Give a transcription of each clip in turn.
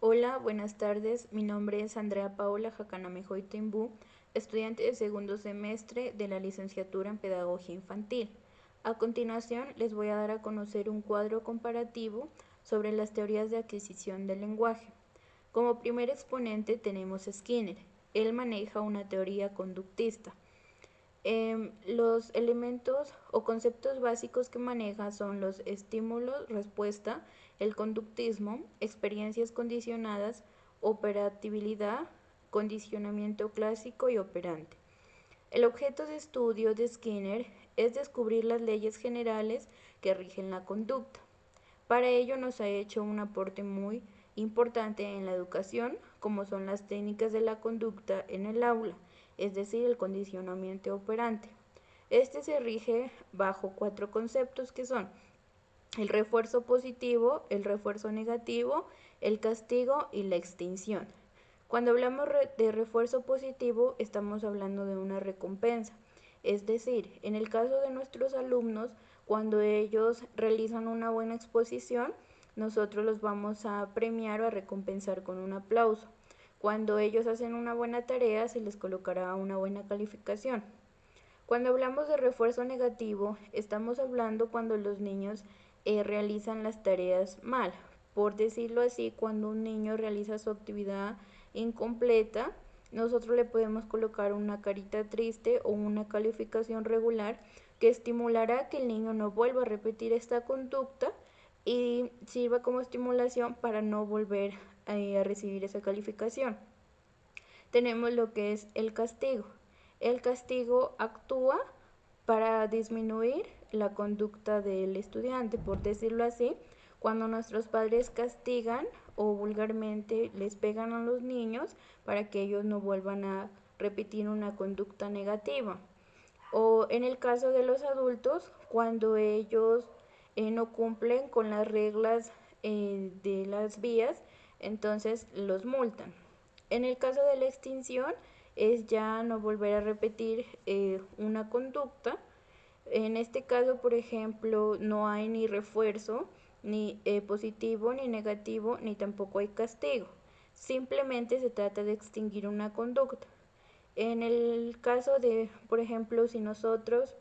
Hola, buenas tardes. Mi nombre es Andrea Paola Jacanamejoy Timbú, estudiante de segundo semestre de la licenciatura en Pedagogía Infantil. A continuación, les voy a dar a conocer un cuadro comparativo sobre las teorías de adquisición del lenguaje. Como primer exponente tenemos Skinner. Él maneja una teoría conductista. Los elementos o conceptos básicos que maneja son los estímulos, respuesta, el conductismo, experiencias condicionadas, operatividad, condicionamiento clásico y operante. El objeto de estudio de Skinner es descubrir las leyes generales que rigen la conducta. Para ello nos ha hecho un aporte muy importante en la educación, como son las técnicas de la conducta en el aula, es decir, el condicionamiento operante. Este se rige bajo 4 conceptos que son el refuerzo positivo, el refuerzo negativo, el castigo y la extinción. Cuando hablamos de refuerzo positivo, estamos hablando de una recompensa. Es decir, en el caso de nuestros alumnos, cuando ellos realizan una buena exposición, nosotros los vamos a premiar o a recompensar con un aplauso. Cuando ellos hacen una buena tarea, se les colocará una buena calificación. Cuando hablamos de refuerzo negativo, estamos hablando cuando los niños realizan las tareas mal. Por decirlo así, cuando un niño realiza su actividad incompleta, nosotros le podemos colocar una carita triste o una calificación regular que estimulará que el niño no vuelva a repetir esta conducta y sirva como estimulación para no volver a recibir esa calificación. Tenemos lo que es el castigo. El castigo actúa para disminuir la conducta del estudiante, por decirlo así, cuando nuestros padres castigan o vulgarmente les pegan a los niños para que ellos no vuelvan a repetir una conducta negativa. O en el caso de los adultos, cuando ellos no cumplen con las reglas de las vías, entonces los multan. En el caso de la extinción, es ya no volver a repetir una conducta. En este caso, por ejemplo, no hay ni refuerzo, ni positivo, ni negativo, ni tampoco hay castigo. Simplemente se trata de extinguir una conducta. En el caso de, por ejemplo, si nosotros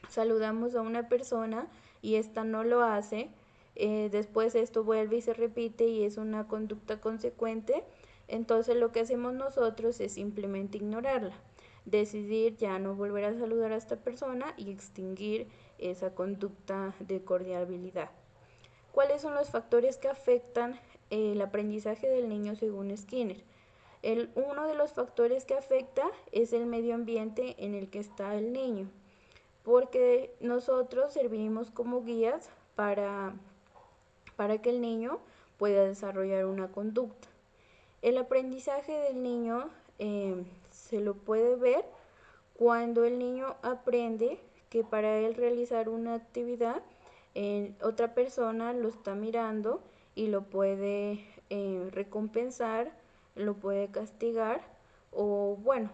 saludamos a una persona y ésta no lo hace, después esto vuelve y se repite y es una conducta consecuente, entonces lo que hacemos nosotros es simplemente ignorarla, decidir ya no volver a saludar a esta persona y extinguir esa conducta de cordialidad. ¿Cuáles son los factores que afectan el aprendizaje del niño según Skinner? Uno de los factores que afecta es el medio ambiente en el que está el niño, porque nosotros servimos como guías para que el niño pueda desarrollar una conducta. El aprendizaje del niño se lo puede ver cuando el niño aprende que para él realizar una actividad, otra persona lo está mirando y lo puede recompensar, lo puede castigar o bueno,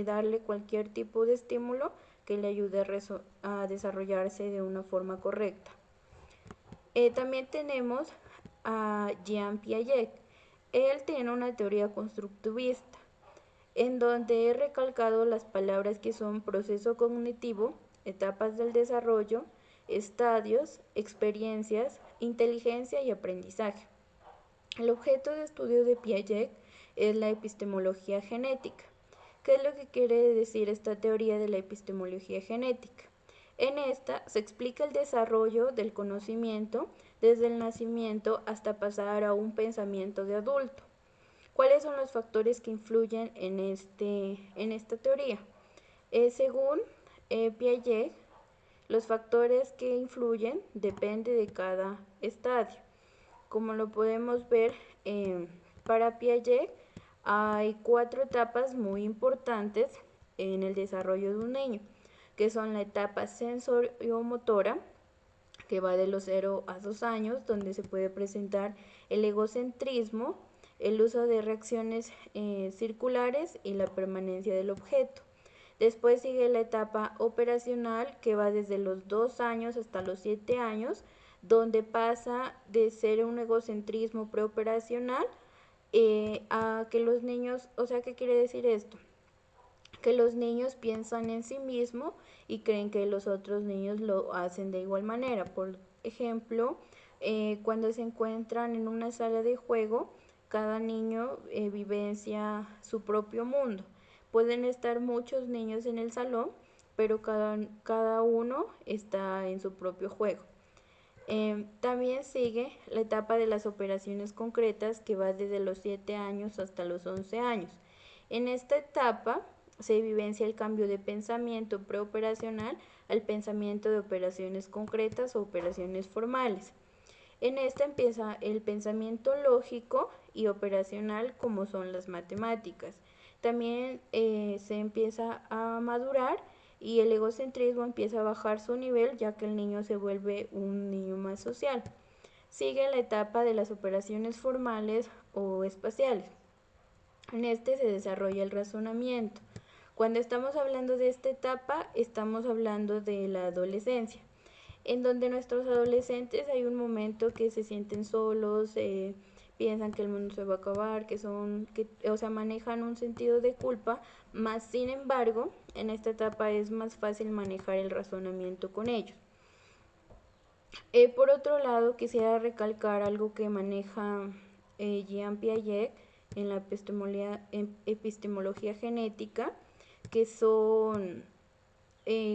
darle cualquier tipo de estímulo que le ayude a desarrollarse de una forma correcta. También tenemos a Jean Piaget. Él tiene una teoría constructivista, en donde he recalcado las palabras que son proceso cognitivo, etapas del desarrollo, estadios, experiencias, inteligencia y aprendizaje. El objeto de estudio de Piaget es la epistemología genética. ¿Qué es lo que quiere decir esta teoría de la epistemología genética? En esta se explica el desarrollo del conocimiento desde el nacimiento hasta pasar a un pensamiento de adulto. ¿Cuáles son los factores que influyen en esta teoría? Según Piaget, los factores que influyen dependen de cada estadio. Como lo podemos ver, para Piaget hay 4 etapas muy importantes en el desarrollo de un niño, que son la etapa sensoriomotora, que va de los 0 a 2 años, donde se puede presentar el egocentrismo, el uso de reacciones circulares y la permanencia del objeto. Después sigue la etapa operacional, que va desde los 2 años hasta los 7 años, donde pasa de ser un egocentrismo preoperacional a que los niños, o sea, ¿qué quiere decir esto? Que los niños piensan en sí mismos y creen que los otros niños lo hacen de igual manera. Por ejemplo, cuando se encuentran en una sala de juego, cada niño vivencia su propio mundo. Pueden estar muchos niños en el salón, pero cada uno está en su propio juego. También sigue la etapa de las operaciones concretas, que va desde los 7 años hasta los 11 años. En esta etapa se vivencia el cambio de pensamiento preoperacional al pensamiento de operaciones concretas o operaciones formales. En esta empieza el pensamiento lógico y operacional, como son las matemáticas. También se empieza a madurar y el egocentrismo empieza a bajar su nivel, ya que el niño se vuelve un niño más social. Sigue la etapa de las operaciones formales o espaciales. En este se desarrolla el razonamiento. Cuando estamos hablando de esta etapa, estamos hablando de la adolescencia, en donde nuestros adolescentes hay un momento que se sienten solos, piensan que el mundo se va a acabar, o sea, manejan un sentido de culpa, más sin embargo, en esta etapa es más fácil manejar el razonamiento con ellos. Por otro lado, quisiera recalcar algo que maneja Jean Piaget en la epistemología genética, que son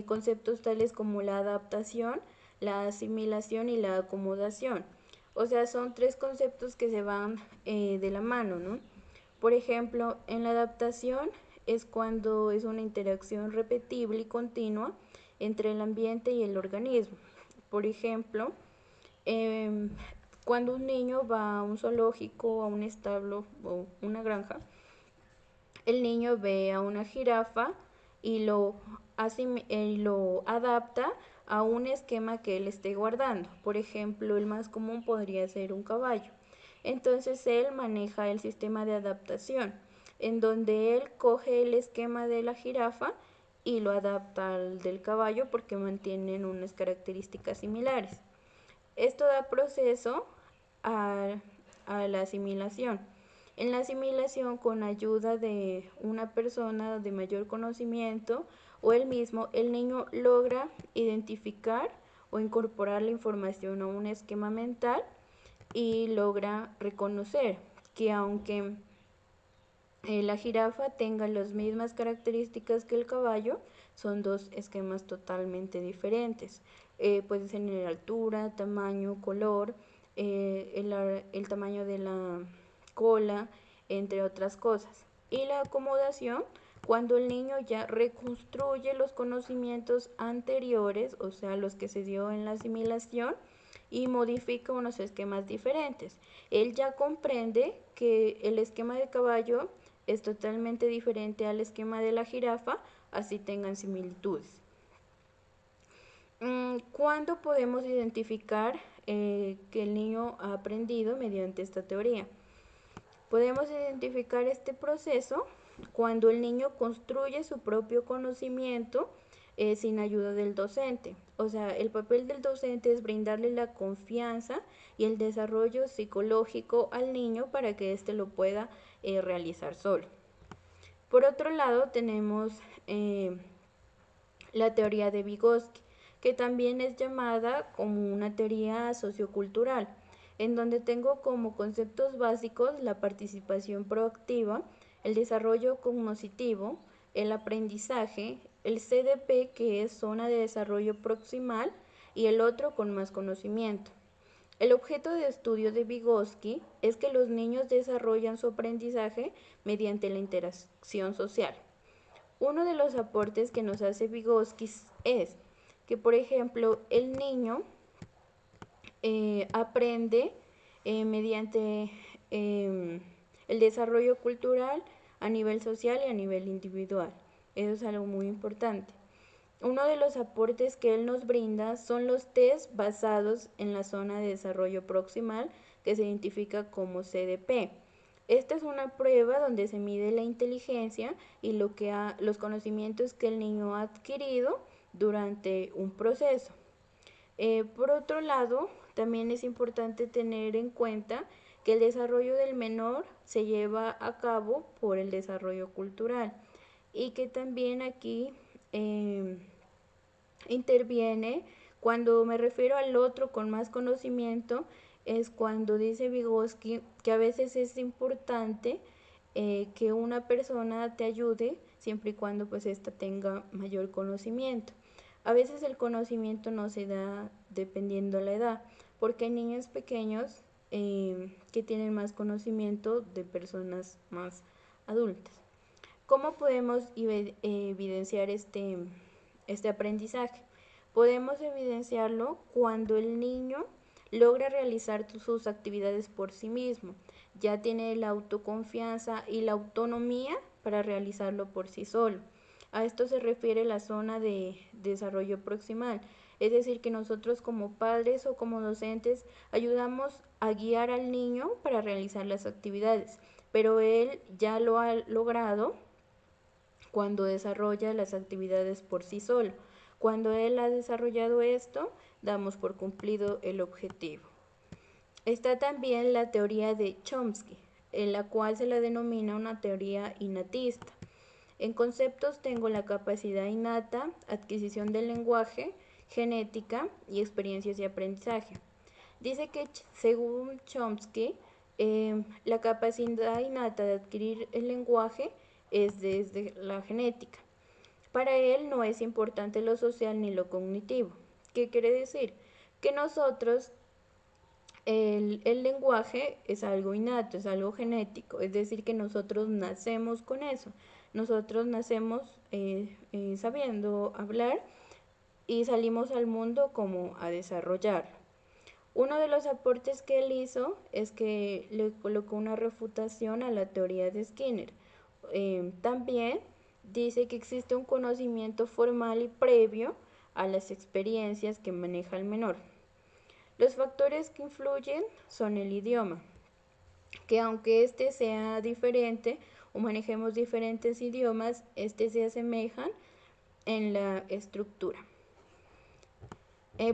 conceptos tales como la adaptación, la asimilación y la acomodación. O sea, son tres conceptos que se van de la mano, ¿no? Por ejemplo, en la adaptación es cuando es una interacción repetible y continua entre el ambiente y el organismo. Por ejemplo, eh, cuando un niño va a un zoológico, a un establo o una granja, el niño ve a una jirafa y lo adapta a un esquema que él esté guardando. Por ejemplo, el más común podría ser un caballo. Entonces él maneja el sistema de adaptación, en donde él coge el esquema de la jirafa y lo adapta al del caballo porque mantienen unas características similares. Esto da proceso a, a la asimilación. En la asimilación, con ayuda de una persona de mayor conocimiento o él mismo, el niño logra identificar o incorporar la información a un esquema mental y logra reconocer que aunque la jirafa tenga las mismas características que el caballo, son dos esquemas totalmente diferentes. Puede ser en altura, tamaño, color, el tamaño de la cola, entre otras cosas. Y la acomodación, cuando el niño ya reconstruye los conocimientos anteriores, o sea, los que se dio en la asimilación, y modifica unos esquemas diferentes. Él ya comprende que el esquema de caballo es totalmente diferente al esquema de la jirafa, así tengan similitudes. ¿Cuándo podemos identificar que el niño ha aprendido mediante esta teoría? Podemos identificar este proceso cuando el niño construye su propio conocimiento sin ayuda del docente. O sea, el papel del docente es brindarle la confianza y el desarrollo psicológico al niño para que éste lo pueda realizar solo. Por otro lado, tenemos la teoría de Vygotsky, que también es llamada como una teoría sociocultural, en donde tengo como conceptos básicos la participación proactiva, el desarrollo cognoscitivo, el aprendizaje, el CDP, que es zona de desarrollo proximal, y el otro con más conocimiento. El objeto de estudio de Vygotsky es que los niños desarrollan su aprendizaje mediante la interacción social. Uno de los aportes que nos hace Vygotsky es que, por ejemplo, el niño aprende mediante el desarrollo cultural a nivel social y a nivel individual. Eso es algo muy importante. Uno de los aportes que él nos brinda son los test basados en la zona de desarrollo proximal, que se identifica como CDP. Esta es una prueba donde se mide la inteligencia y los conocimientos que el niño ha adquirido durante un proceso. Por otro lado, también es importante tener en cuenta que el desarrollo del menor se lleva a cabo por el desarrollo cultural y que también aquí interviene, cuando me refiero al otro con más conocimiento, es cuando dice Vygotsky que a veces es importante que una persona te ayude siempre y cuando pues ésta tenga mayor conocimiento. A veces el conocimiento no se da dependiendo la edad, porque hay niños pequeños que tienen más conocimiento de personas más adultas. ¿Cómo podemos evidenciar este aprendizaje? Podemos evidenciarlo cuando el niño logra realizar sus actividades por sí mismo, ya tiene la autoconfianza y la autonomía para realizarlo por sí solo. A esto se refiere la zona de desarrollo proximal, es decir, que nosotros como padres o como docentes ayudamos a guiar al niño para realizar las actividades, pero él ya lo ha logrado cuando desarrolla las actividades por sí solo. Cuando él ha desarrollado esto, damos por cumplido el objetivo. Está también la teoría de Chomsky, en la cual se la denomina una teoría innatista. En conceptos tengo la capacidad innata, adquisición del lenguaje, genética y experiencias de aprendizaje. Dice que según Chomsky, la capacidad innata de adquirir el lenguaje es desde la genética. Para él no es importante lo social ni lo cognitivo. ¿Qué quiere decir? Que nosotros, el lenguaje es algo innato, es algo genético, es decir, que nosotros nacemos con eso. Nosotros nacemos sabiendo hablar y salimos al mundo como a desarrollarlo. Uno de los aportes que él hizo es que le colocó una refutación a la teoría de Skinner. También dice que existe un conocimiento formal y previo a las experiencias que maneja el menor. Los factores que influyen son el idioma, que aunque este sea diferente o manejemos diferentes idiomas, se asemejan en la estructura.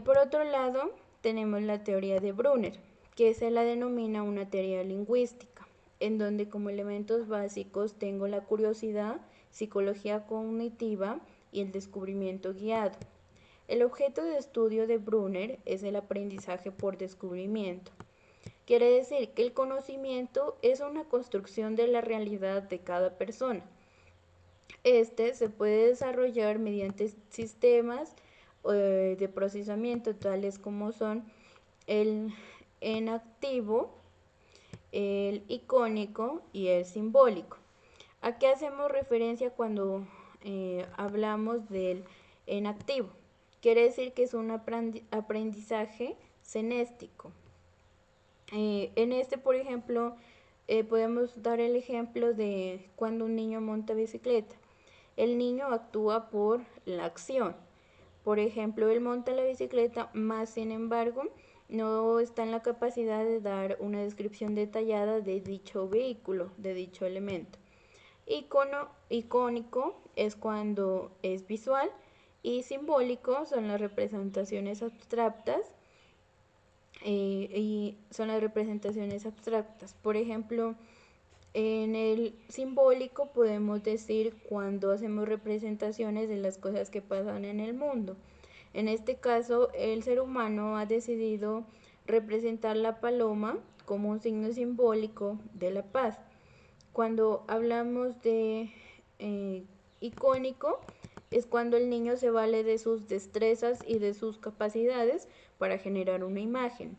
Por otro lado, tenemos la teoría de Brunner, que se la denomina una teoría lingüística, en donde como elementos básicos tengo la curiosidad, psicología cognitiva y el descubrimiento guiado. El objeto de estudio de Brunner es el aprendizaje por descubrimiento. Quiere decir que el conocimiento es una construcción de la realidad de cada persona. Se puede desarrollar mediante sistemas de procesamiento tales como son el enactivo, el icónico y el simbólico. ¿A qué hacemos referencia cuando hablamos del enactivo? Quiere decir que es un aprendizaje senéstico. Por ejemplo, podemos dar el ejemplo de cuando un niño monta bicicleta. El niño actúa por la acción. Por ejemplo, él monta la bicicleta, más sin embargo, no está en la capacidad de dar una descripción detallada de dicho vehículo, de dicho elemento. Icónico es cuando es visual y simbólico son las representaciones abstractas. Por ejemplo, en el simbólico podemos decir cuando hacemos representaciones de las cosas que pasan en el mundo. En este caso, el ser humano ha decidido representar la paloma como un signo simbólico de la paz. Cuando hablamos de icónico, es cuando el niño se vale de sus destrezas y de sus capacidades para generar una imagen.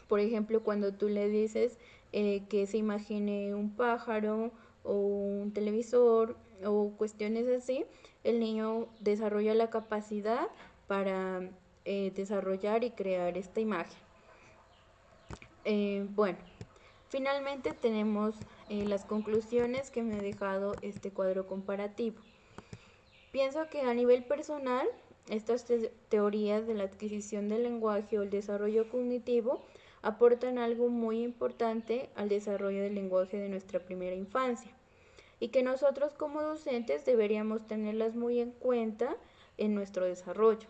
Por ejemplo, cuando tú le dices que se imagine un pájaro o un televisor o cuestiones así, el niño desarrolla la capacidad para desarrollar y crear esta imagen. Bueno, finalmente tenemos las conclusiones que me ha dejado este cuadro comparativo. Pienso que a nivel personal, estas teorías de la adquisición del lenguaje o el desarrollo cognitivo aportan algo muy importante al desarrollo del lenguaje de nuestra primera infancia y que nosotros como docentes deberíamos tenerlas muy en cuenta en nuestro desarrollo.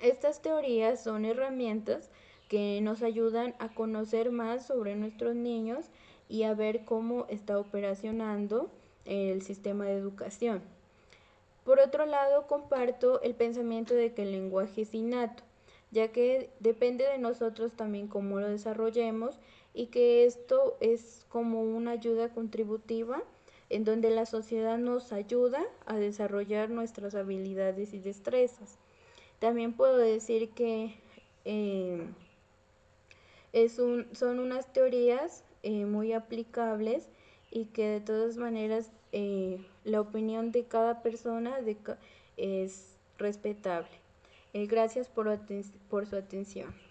Estas teorías son herramientas que nos ayudan a conocer más sobre nuestros niños y a ver cómo está operacionando el sistema de educación. Por otro lado, comparto el pensamiento de que el lenguaje es innato, ya que depende de nosotros también cómo lo desarrollemos y que esto es como una ayuda contributiva en donde la sociedad nos ayuda a desarrollar nuestras habilidades y destrezas. También puedo decir que eh, son unas teorías muy aplicables y que de todas maneras la opinión de cada persona es respetable. Gracias por su atención.